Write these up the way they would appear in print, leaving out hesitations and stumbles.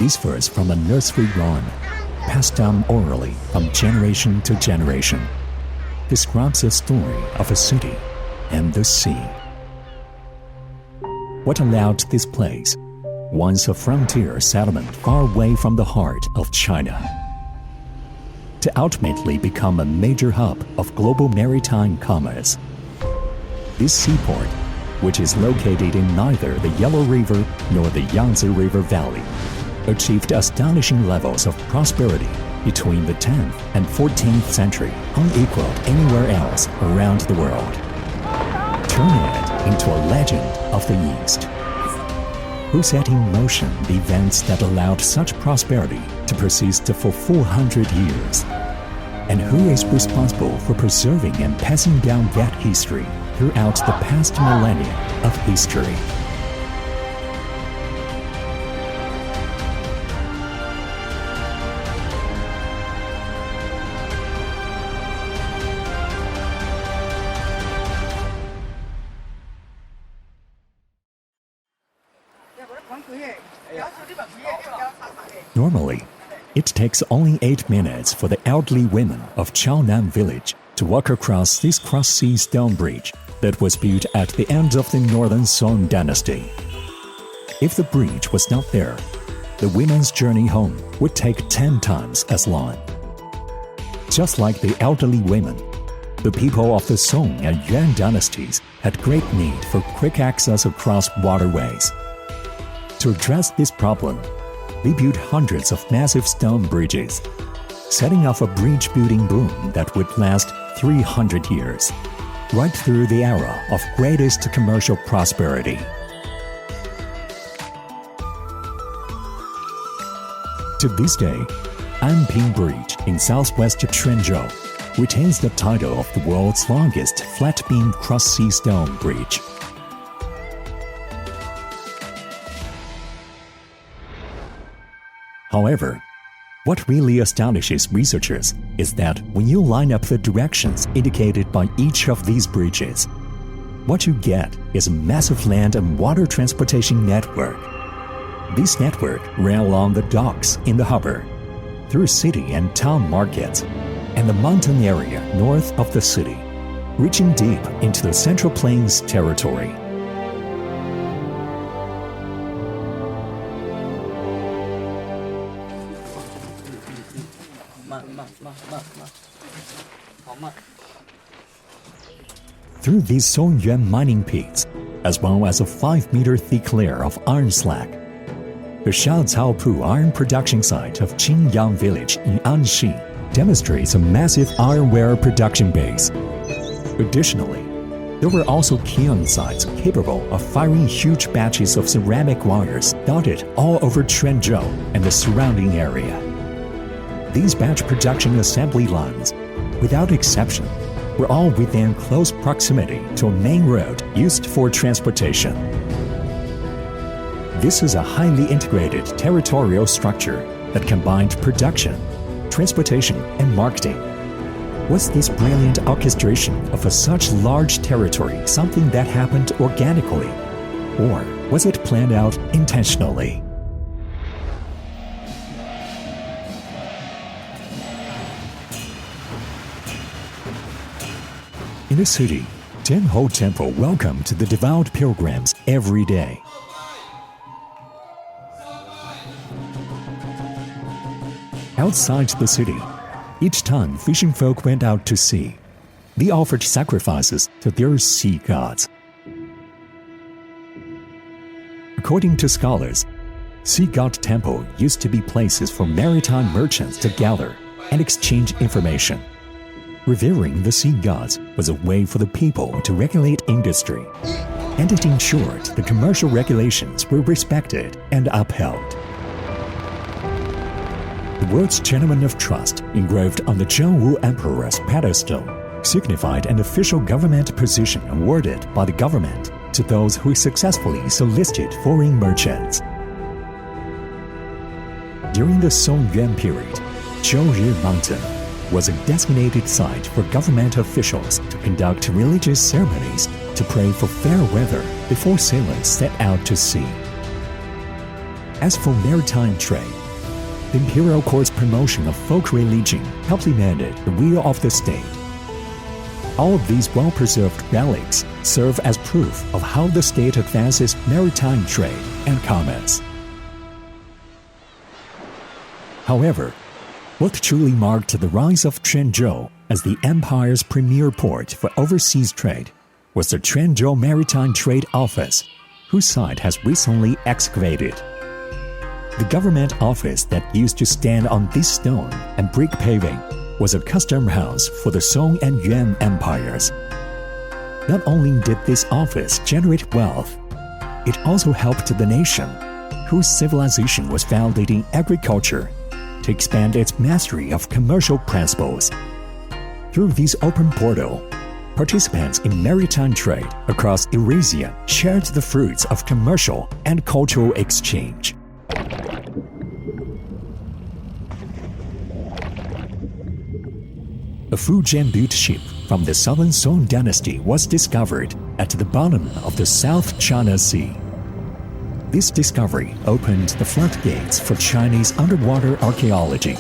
These verse from a nursery rhyme, passed down orally from generation to generation, describes the story of a city and the sea. What allowed this place, once a frontier settlement far away from the heart of China, to ultimately become a major hub of global maritime commerce? This seaport, which is located in neither the Yellow River nor the Yangtze River Valley, achieved astonishing levels of prosperity between the 10th and 14th century, unequaled anywhere else around the world, turning it into a legend of the East. Who set in motion the events that allowed such prosperity to persist for 400 years? And who is responsible for preserving and passing down that history throughout the past millennia of history? Normally, it takes only 8 minutes for the elderly women of Chaonan village to walk across this cross-sea stone bridge that was built at the end of the Northern Song dynasty. If the bridge was not there, the women's journey home would take 10 times as long. Just like the elderly women, the people of the Song and Yuan dynasties had great need for quick access across waterways. To address this problem, they built hundreds of massive stone bridges, setting off a bridge-building boom that would last 300 years, right through the era of greatest commercial prosperity. To this day, Anping Bridge in southwest Quanzhou retains the title of the world's longest flat-beam cross-sea stone bridge. However, what really astonishes researchers is that when you line up the directions indicated by each of these bridges, what you get is a massive land and water transportation network. This network ran along the docks in the harbor, through city and town markets, and the mountain area north of the city, reaching deep into the Central Plains territory. Through these Songyuan mining pits, as well as a 5-meter thick layer of iron slag, the Shaocaopu iron production site of Qingyang village in Anxi demonstrates a massive ironware production base. Additionally, there were also kiln sites capable of firing huge batches of ceramic wires dotted all over Quanzhou and the surrounding area. These batch production assembly lines, without exception, were all within close proximity to a main road used for transportation. This is a highly integrated territorial structure that combined production, transportation, and marketing. Was this brilliant orchestration of such large territory something that happened organically, or was it planned out intentionally? In the city, Tenho Temple welcomed the devout pilgrims every day. Outside the city, each time fishing folk went out to sea, they offered sacrifices to their sea gods. According to scholars, sea god temple used to be places for maritime merchants to gather and exchange information. Revering the sea gods was a way for the people to regulate industry, and it ensured the commercial regulations were respected and upheld. The words Gentleman of Trust engraved on the Zhengwu Emperor's pedestal signified an official government position awarded by the government to those who successfully solicited foreign merchants. During the Songyuan period, Zhouyi Mountain was a designated site for government officials to conduct religious ceremonies to pray for fair weather before sailors set out to sea. As for maritime trade, the imperial court's promotion of folk religion complemented the will of the state. All of these well-preserved relics serve as proof of how the state advances maritime trade and commerce. However, what truly marked the rise of Quanzhou as the empire's premier port for overseas trade was the Quanzhou Maritime Trade Office, whose site has recently excavated. The government office that used to stand on this stone and brick paving was a custom house for the Song and Yuan empires. Not only did this office generate wealth, it also helped the nation, whose civilization was founded in agriculture, to expand its mastery of commercial principles. Through this open portal, participants in maritime trade across Eurasia shared the fruits of commercial and cultural exchange. A Fujian-built ship from the Southern Song dynasty was discovered at the bottom of the South China Sea. This discovery opened the floodgates for Chinese underwater archaeology.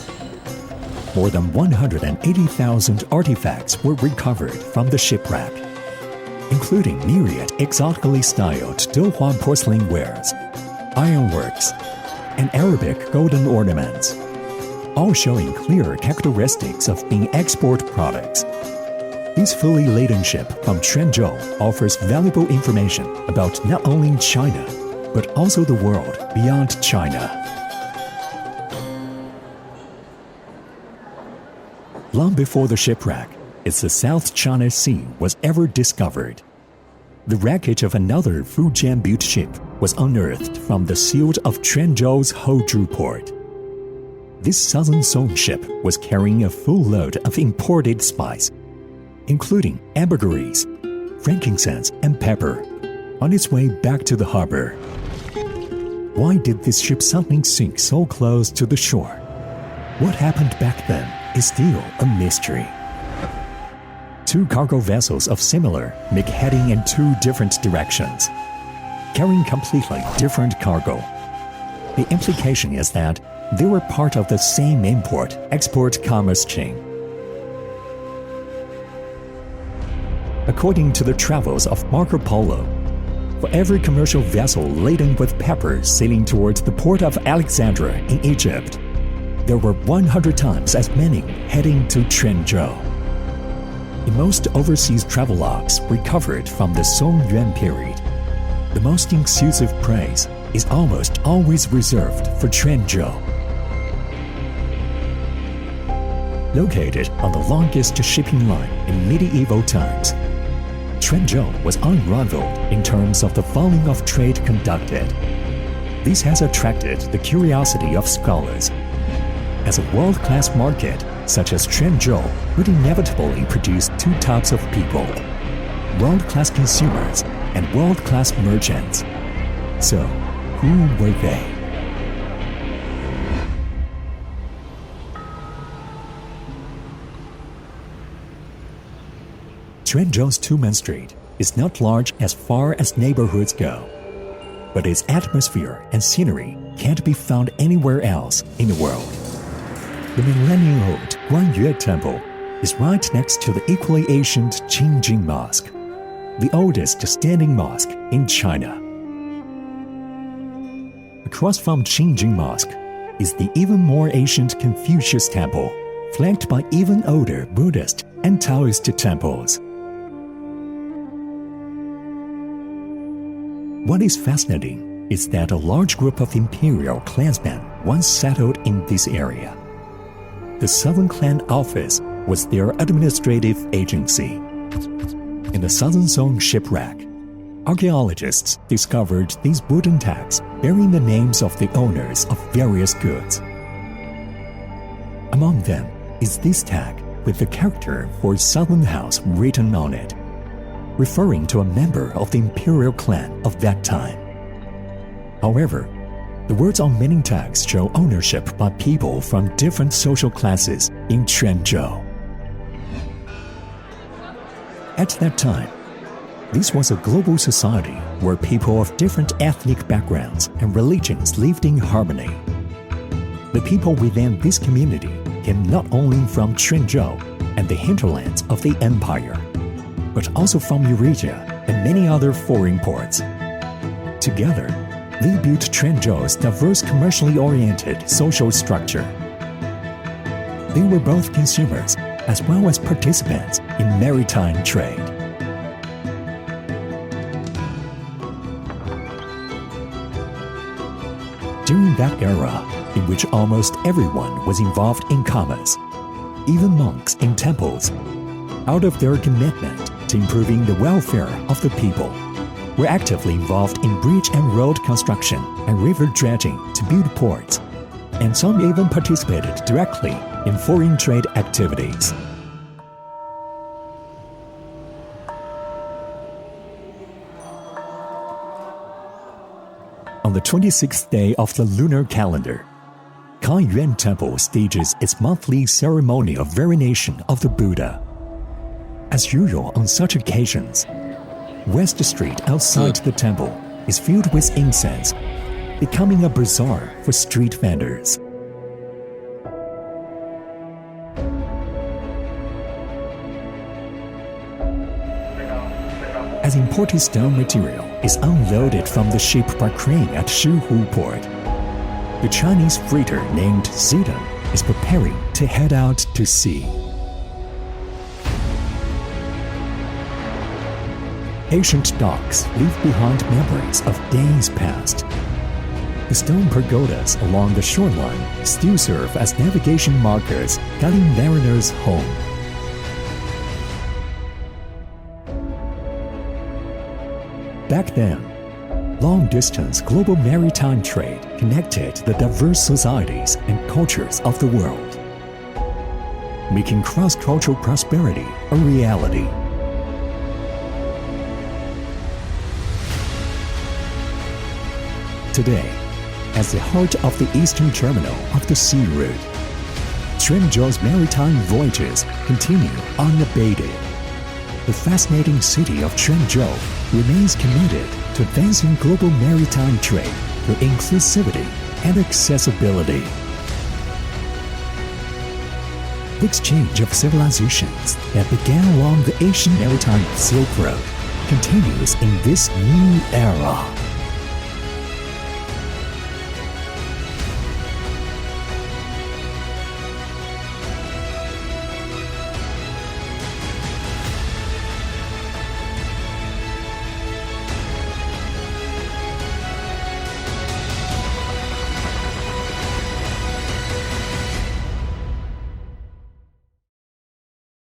More than 180,000 artifacts were recovered from the shipwreck, including myriad exotically styled Douhua porcelain wares, ironworks, and Arabic golden ornaments, all showing clear characteristics of being export products. This fully laden ship from Quanzhou offers valuable information about not only China, but also the world beyond China. Long before the shipwreck, the South China Sea was ever discovered. The wreckage of another Fujian-built ship was unearthed from the silt of Quanzhou's Houzhou port. This Southern Song ship was carrying a full load of imported spice, including ambergris, frankincense, and pepper, on its way back to the harbor. Why did this ship suddenly sink so close to the shore? What happened back then is still a mystery. Two cargo vessels of similar make heading in two different directions, carrying completely different cargo. The implication is that they were part of the same import-export commerce chain. According to the travels of Marco Polo, for every commercial vessel laden with pepper sailing towards the port of Alexandria in Egypt, there were 100 times as many heading to Quanzhou. In most overseas travelogues recovered from the Song-Yuan period, the most inclusive praise is almost always reserved for Quanzhou. Located on the longest shipping line in medieval times, Quanzhou was unrivaled in terms of the volume of trade conducted. This has attracted the curiosity of scholars. As a world-class market, such as Quanzhou would inevitably produce two types of people: world-class consumers and world-class merchants. So, who were they? Quanzhou's Tumen Street is not large as far as neighborhoods go, but its atmosphere and scenery can't be found anywhere else in the world. The millennium-old Guanyue Temple is right next to the equally ancient Qingjing Mosque, the oldest standing mosque in China. Across from Qingjing Mosque is the even more ancient Confucius Temple, flanked by even older Buddhist and Taoist temples. What is fascinating is that a large group of imperial clansmen once settled in this area. The Southern Clan Office was their administrative agency. In the Southern Song shipwreck, archaeologists discovered these wooden tags bearing the names of the owners of various goods. Among them is this tag with the character for Southern House written on it, referring to a member of the imperial clan of that time. However, the words on many tags show ownership by people from different social classes in Quanzhou. At that time, This was a global society where people of different ethnic backgrounds and religions lived in harmony. The people within this community came not only from Quanzhou and the hinterlands of the empire, but also from Eurasia and many other foreign ports. Together, they built Quanzhou's diverse commercially oriented social structure. They were both consumers as well as participants in maritime trade. During that era, in which almost everyone was involved in commerce, even monks in temples, out of their commitment to improving the welfare of the people, were actively involved in bridge and road construction and river dredging to build ports, and some even participated directly in foreign trade activities. On the 26th day of the lunar calendar, Yuan Temple stages its monthly ceremony of veneration of the Buddha. As usual on such occasions, West Street outside the temple is filled with incense, becoming a bazaar for street vendors. As imported stone material is unloaded from the ship by crane at Shihu port, the Chinese freighter named Zidong is preparing to head out to sea. Ancient docks leave behind memories of days past. The stone pagodas along the shoreline still serve as navigation markers guiding mariners home. Back then, long-distance global maritime trade connected the diverse societies and cultures of the world, making cross-cultural prosperity a reality. Today, as the heart of the eastern terminal of the sea route, Quanzhou's maritime voyages continue unabated. The fascinating city of Quanzhou remains committed to advancing global maritime trade through inclusivity and accessibility. The exchange of civilizations that began along the Asian maritime Silk Road continues in this new era.